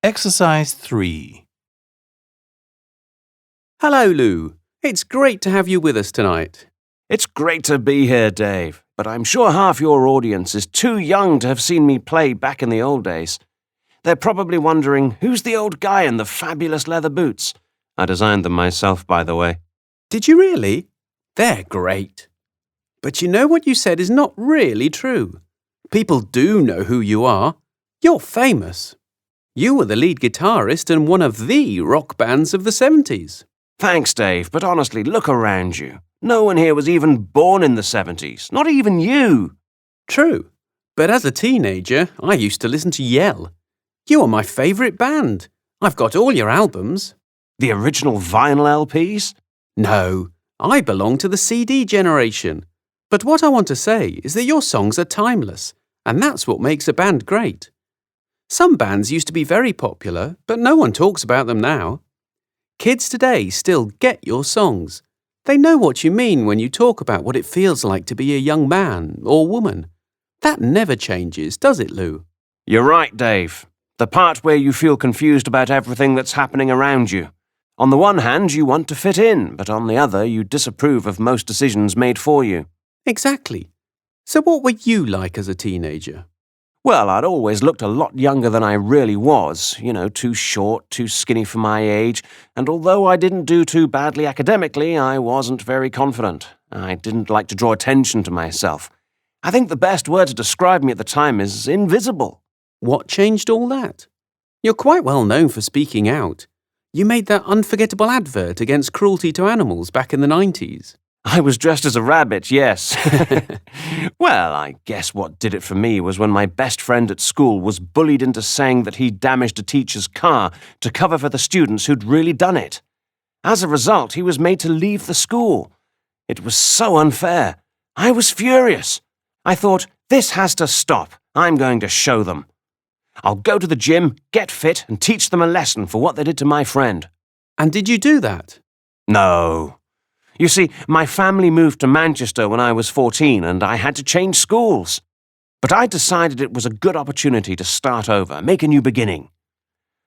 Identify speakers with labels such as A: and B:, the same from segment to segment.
A: Exercise 3.
B: Hello, Lou. It's great to have you with us tonight.
C: It's great to be here, Dave, but I'm sure half your audience is too young to have seen me play back in the old days. They're probably wondering, who's the old guy in the fabulous leather boots? I designed them myself, by the way.
B: Did you really? They're great. But you know what you said is not really true. People do know who you are. You're famous. You were the lead guitarist in one of the rock bands of the 70s.
C: Thanks, Dave, but honestly, look around you. No one here was even born in the 70s, not even you.
B: True, but as a teenager, I used to listen to Yell. You are my favourite band. I've got all your albums.
C: The original vinyl LPs?
B: No, I belong to the CD generation. But what I want to say is that your songs are timeless, and that's what makes a band great. Some bands used to be very popular, but no one talks about them now. Kids today still get your songs. They know what you mean when you talk about what it feels like to be a young man or woman. That never changes, does it, Lou?
C: You're right, Dave. The part where you feel confused about everything that's happening around you. On the one hand, you want to fit in, but on the other, you disapprove of most decisions made for you.
B: Exactly. So what were you like as a teenager?
C: Well, I'd always looked a lot younger than I really was, too short, too skinny for my age, and although I didn't do too badly academically, I wasn't very confident. I didn't like to draw attention to myself. I think the best word to describe me at the time is invisible.
B: What changed all that? You're quite well known for speaking out. You made that unforgettable advert against cruelty to animals back in the 90s.
C: I was dressed as a rabbit, yes. Well, I guess what did it for me was when my best friend at school was bullied into saying that he damaged a teacher's car to cover for the students who'd really done it. As a result, he was made to leave the school. It was so unfair. I was furious. I thought, this has to stop. I'm going to show them. I'll go to the gym, get fit, and teach them a lesson for what they did to my friend.
B: And did you do that?
C: No. You see, my family moved to Manchester when I was 14 and I had to change schools. But I decided it was a good opportunity to start over, make a new beginning.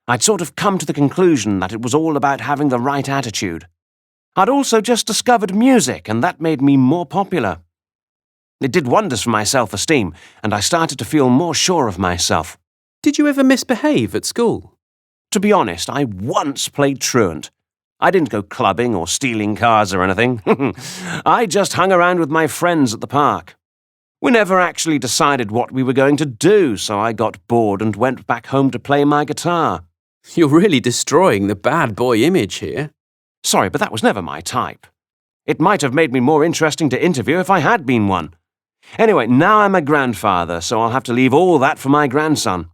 C: I'd sort of come to the conclusion that it was all about having the right attitude. I'd also just discovered music and that made me more popular. It did wonders for my self-esteem and I started to feel more sure of myself.
B: Did you ever misbehave at school?
C: To be honest, I once played truant. I didn't go clubbing or stealing cars or anything. I just hung around with my friends at the park. We never actually decided what we were going to do, so I got bored and went back home to play my guitar.
B: You're really destroying the bad boy image here.
C: Sorry, but that was never my type. It might have made me more interesting to interview if I had been one. Anyway, now I'm a grandfather, so I'll have to leave all that for my grandson.